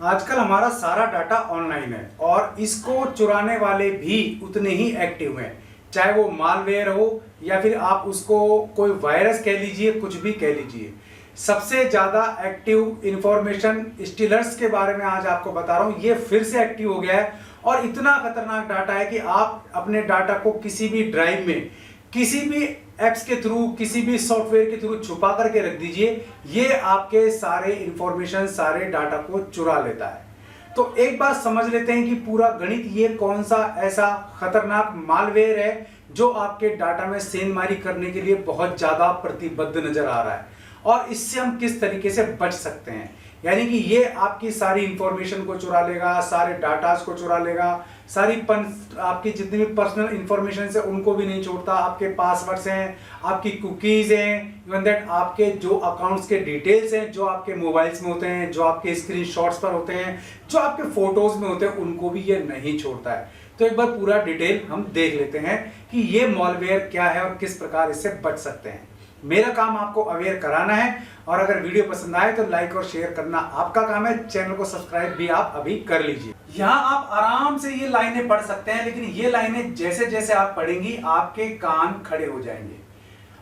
आजकल हमारा सारा डाटा ऑनलाइन है और इसको चुराने वाले भी उतने ही एक्टिव हैं, चाहे वो मालवेयर हो या फिर आप उसको कोई वायरस कह लीजिए, कुछ भी कह लीजिए। सबसे ज़्यादा एक्टिव इंफॉर्मेशन स्टीलर्स के बारे में आज आपको बता रहा हूँ। ये फिर से एक्टिव हो गया है और इतना खतरनाक डाटा है कि आप अपने डाटा को किसी भी ड्राइव में, किसी भी एप्स के थ्रू, किसी भी सॉफ्टवेयर के थ्रू छुपा करके रख दीजिए, ये आपके सारे इंफॉर्मेशन, सारे डाटा को चुरा लेता है। तो एक बात समझ लेते हैं कि पूरा गणित, ये कौन सा ऐसा खतरनाक मालवेयर है जो आपके डाटा में सेंधमारी करने के लिए बहुत ज्यादा प्रतिबद्ध नजर आ रहा है और इससे हम किस तरीके से बच सकते हैं। यानी कि ये आपकी सारी इंफॉर्मेशन को चुरा लेगा, सारे डाटास को चुरा लेगा, सारी आपकी जितनी भी पर्सनल इंफॉर्मेशन है उनको भी नहीं छोड़ता। आपके पासवर्ड्स हैं, आपकी कुकीज हैं, इवन दैट आपके जो अकाउंट्स के डिटेल्स हैं जो आपके मोबाइल्स में होते हैं, जो आपके स्क्रीनशॉट्स पर होते हैं, जो आपके फोटोज में होते हैं, उनको भी ये नहीं छोड़ता है। तो एक बार पूरा डिटेल हम देख लेते हैं कि ये मॉलवेयर क्या है और किस प्रकार इससे बच सकते हैं। मेरा काम आपको अवेयर कराना है और अगर वीडियो पसंद आए तो लाइक और शेयर करना आपका काम है। चैनल को सब्सक्राइब भी आप अभी कर लीजिए। यहाँ आप आराम से ये लाइनें पढ़ सकते हैं, लेकिन ये लाइनें जैसे जैसे आप पढ़ेंगी आपके कान खड़े हो जाएंगे।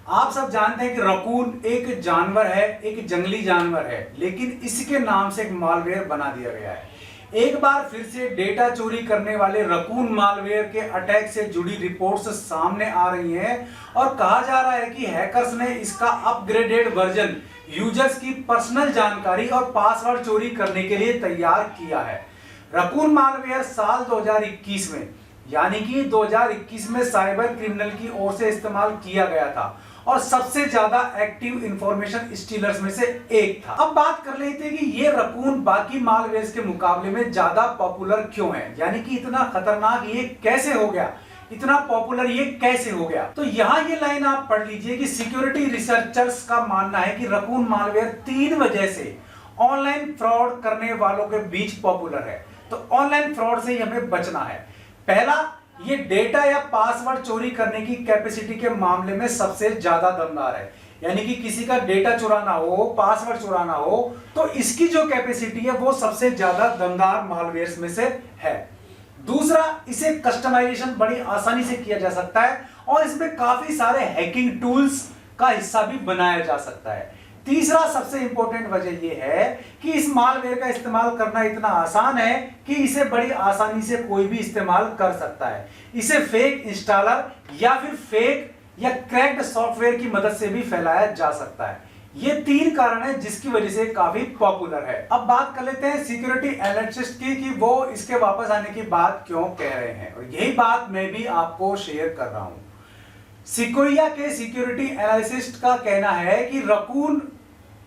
आप सब जानते हैं कि रकून एक जानवर है, एक जंगली जानवर है, लेकिन इसके नाम से एक मालवेयर बना दिया गया है। एक बार फिर से डेटा चोरी करने वाले रकून मालवेयर के अटैक से जुड़ी रिपोर्ट्स सामने आ रही हैं और कहा जा रहा है कि हैकर्स ने इसका अपग्रेडेड वर्जन यूजर्स की पर्सनल जानकारी और पासवर्ड चोरी करने के लिए तैयार किया है। रकून मालवेयर साल 2021 में, यानी कि 2021 में साइबर क्रिमिनल की ओर से इस्तेमाल किया गया था और सबसे ज्यादा एक्टिव इंफॉर्मेशन स्टीलर्स में से एक था। अब बात कर लेते हैं कि ये रकून बाकी मालवेयर्स के मुकाबले में ज्यादा पॉपुलर क्यों है, यानी कि इतना खतरनाक ये कैसे हो गया, इतना पॉपुलर ये कैसे हो गया। तो यहाँ ये लाइन आप पढ़ लीजिए कि सिक्योरिटी रिसर्चर्स का मानना है कि रकून मालवेयर 3 वजह से ऑनलाइन फ्रॉड करने वालों के बीच पॉपुलर है। तो ऑनलाइन फ्रॉड से हमें बचना है। पहला, ये डेटा या पासवर्ड चोरी करने की कैपेसिटी के मामले में सबसे ज्यादा दमदार है। यानी कि किसी का डेटा चुराना हो, पासवर्ड चुराना हो, तो इसकी जो कैपेसिटी है वो सबसे ज्यादा दमदार मालवेयर्स में से है। दूसरा, इसे कस्टमाइजेशन बड़ी आसानी से किया जा सकता है और इसमें काफी सारे हैकिंग टूल्स का हिस्सा भी बनाया जा सकता है। तीसरा सबसे इंपॉर्टेंट वजह यह है कि इस मालवेयर का इस्तेमाल करना इतना आसान है कि इसे बड़ी आसानी से कोई भी इस्तेमाल कर सकता है। इसे फेक इंस्टॉलर या फिर फेक या क्रैक्ड सॉफ्टवेयर की मदद से भी फैलाया जा सकता है। ये 3 कारण है जिसकी वजह से काफी पॉपुलर है। अब बात कर लेते हैं सिक्योरिटी एनालिस्ट की कि वो इसके वापस आने की बात क्यों कह रहे हैं, और यही बात मैं भी आपको शेयर कर रहा हूं। सिकोया के सिक्योरिटी एनालिस्ट का कहना है कि रकून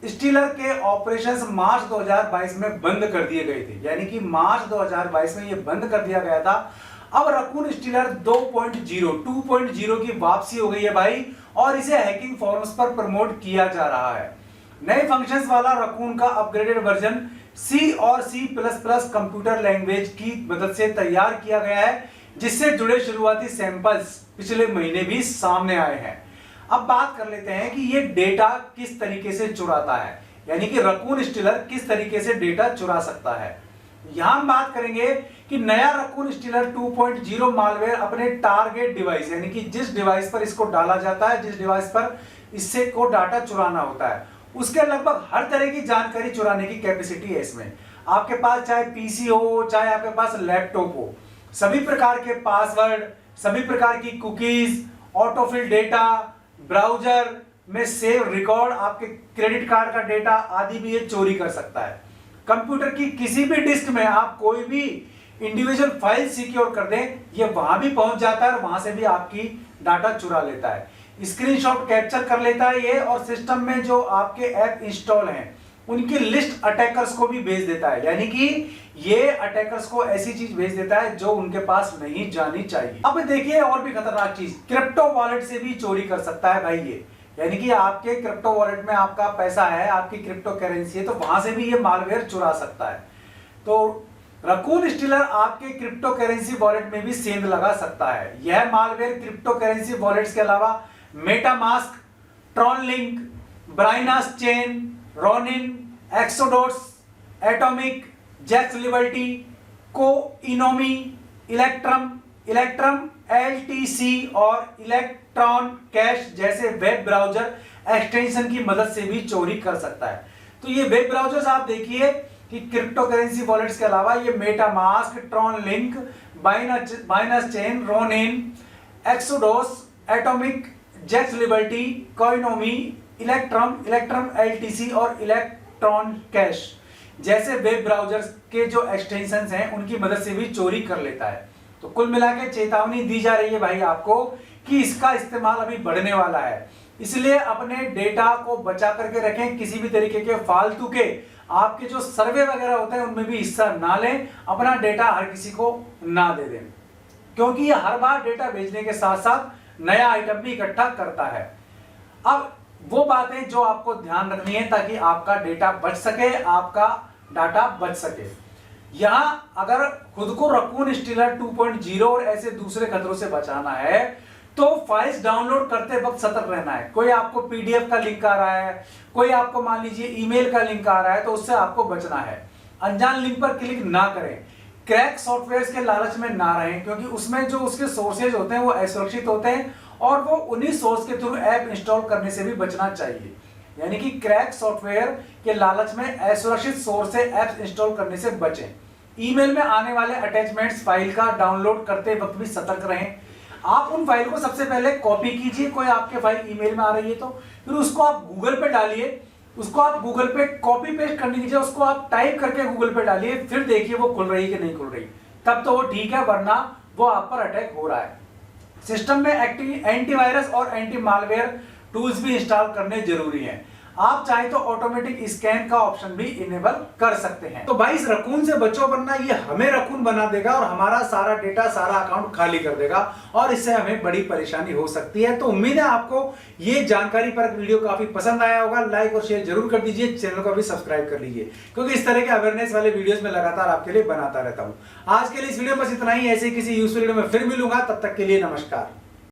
स्टीलर के ऑपरेशंस मार्च 2022 में बंद कर दिए गए थे, यानी कि मार्च 2022 में ये बंद कर दिया गया था। अब रकून स्टीलर 2.0 की वापसी हो गई है भाई, और इसे हैकिंग फोरम्स पर प्रमोट किया जा रहा है। नए फंक्शंस वाला रकून का अपग्रेडेड वर्जन C और C++ कंप्यूटर लैंग्वेज की मदद से तैयार किया गया है, जिससे जुड़े शुरुआती सैंपल्स पिछले महीने भी सामने आए हैं। अब बात कर लेते हैं कि ये डेटा किस तरीके से चुराता है, यानी कि रकून स्टीलर किस तरीके से डेटा चुरा सकता है। यहां हम बात करेंगे कि नया रकून स्टीलर 2.0 मालवेयर अपने टारगेट डिवाइस, यानी कि जिस डिवाइस पर इसको डाला जाता है, जिस डिवाइस पर इससे को डाटा चुराना होता है, उसके लगभग हर तरह की जानकारी चुराने की कैपेसिटी है इसमें। आपके पास चाहे पीसी हो, चाहे आपके पास लैपटॉप हो, सभी प्रकार के पासवर्ड, सभी प्रकार की कुकीज, ऑटोफिल डेटा, ब्राउजर में सेव रिकॉर्ड, आपके क्रेडिट कार्ड का डेटा आदि भी ये चोरी कर सकता है। कंप्यूटर की किसी भी डिस्क में आप कोई भी इंडिविजुअल फाइल सिक्योर कर दें, ये वहां भी पहुंच जाता है और वहां से भी आपकी डाटा चुरा लेता है। स्क्रीनशॉट कैप्चर कर लेता है ये, और सिस्टम में जो आपके ऐप इंस्टॉल हैं उनकी लिस्ट अटैकर्स को भी भेज देता है। यानी कि ये अटैकर्स को ऐसी चीज भेज देता है जो उनके पास नहीं जानी चाहिए। अब देखिए और भी खतरनाक चीज, क्रिप्टो वॉलेट से भी चोरी कर सकता है भाई ये। यानी कि आपके क्रिप्टो वॉलेट में आपका पैसा है, आपकी क्रिप्टो करेंसी है, तो वहां से भी ये मालवेयर चुरा सकता है। तो रकून स्टीलर आपके क्रिप्टो करेंसी वॉलेट में भी सेंध लगा सकता है। यह मालवेयर क्रिप्टो करेंसी वॉलेट्स के अलावा MetaMask, TronLink, Binance chain, Ronin, Exodus, Atomic, Jaxx Liberty, Coinomi, Electrum, LTC और इलेक्ट्रॉन कैश जैसे वेब ब्राउजर एक्सटेंशन की मदद से भी चोरी कर सकता है। तो ये वेब ब्राउजर्स आप देखिए कि क्रिप्टो करेंसी वॉलेट्स के अलावा ये MetaMask, Tron Link, Binance chain, Ronin, Exodus, Atomic, Jaxx Liberty, Coinomi, Electrum, LTC और इलेक्ट्रॉन कैश जैसे वेब ब्राउजर्स के जो एक्सटेंशंस हैं उनकी मदद से भी चोरी कर लेता है। तो कुल मिलाकर चेतावनी दी जा रही है भाई आपको कि इसका इस्तेमाल अभी बढ़ने वाला है, इसलिए अपने डेटा को बचा करके रखें। किसी भी तरीके के फालतू के आपके जो सर्वे वगैरह होते हैं उनमें भी हिस्सा ना लें, अपना डेटा हर किसी को ना दे दें, क्योंकि ये हर बार डेटा भेजने के साथ साथ नया आइटम भी इकट्ठा करता है। अब वो बातें जो आपको ध्यान रखनी है ताकि आपका डेटा बच सके, आपका डाटा बच सके। यहां अगर खुद को रकून स्टीलर 2.0 और ऐसे दूसरे खतरों से बचाना है तो फाइल्स डाउनलोड करते वक्त सतर्क रहना है। कोई आपको पीडीएफ का लिंक आ रहा है, कोई आपको मान लीजिए ईमेल का लिंक आ रहा है, तो उससे आपको बचना है। अनजान लिंक पर क्लिक ना करें, क्रैक सॉफ्टवेयर के लालच में ना रहें, क्योंकि उसमें जो उसके सोर्सेज होते हैं वो असुरक्षित होते हैं और वो उन्हीं सोर्स के थ्रू ऐप इंस्टॉल करने से भी बचना चाहिए। यानी कि क्रैक सॉफ्टवेयर के लालच में असुरक्षित सोर्स से ऐप्स इंस्टॉल करने से बचें। ईमेल में आने वाले अटैचमेंट्स फाइल का डाउनलोड करते वक्त भी सतर्क रहें। आप उन फाइल को सबसे पहले कॉपी कीजिए, कोई आपके फाइल ईमेल में आ रही है तो फिर उसको आप गूगल पे डालिए, उसको आप गूगल पे कॉपी पेस्ट करने की जगह उसको आप टाइप करके गूगल पे डालिए, फिर देखिए वो खुल रही है कि नहीं खुल रही, तब तो वो ठीक है, वरना वो आप पर अटैक हो रहा है। सिस्टम में एंटीवायरस और एंटी मालवेयर टूल्स भी इंस्टॉल करने जरूरी हैं। आप चाहे तो ऑटोमेटिक स्कैन का ऑप्शन भी इनेबल कर सकते हैं। तो भाई इस रकून से बचो, वरना ये हमें रकून बना देगा और हमारा सारा डेटा, सारा अकाउंट खाली कर देगा और इससे हमें बड़ी परेशानी हो सकती है। तो उम्मीद है आपको ये जानकारी पर वीडियो काफी पसंद आया होगा। लाइक और शेयर जरूर कर दीजिए, चैनल को भी सब्सक्राइब कर लीजिए, क्योंकि इस तरह के अवेयरनेस वाले वीडियोस में लगातार आपके लिए बनाता रहता हूं। आज के लिए इस वीडियो में बस इतना ही। ऐसे किसी यूजफुल वीडियो में फिर मिलूंगा, तब तक के लिए नमस्कार।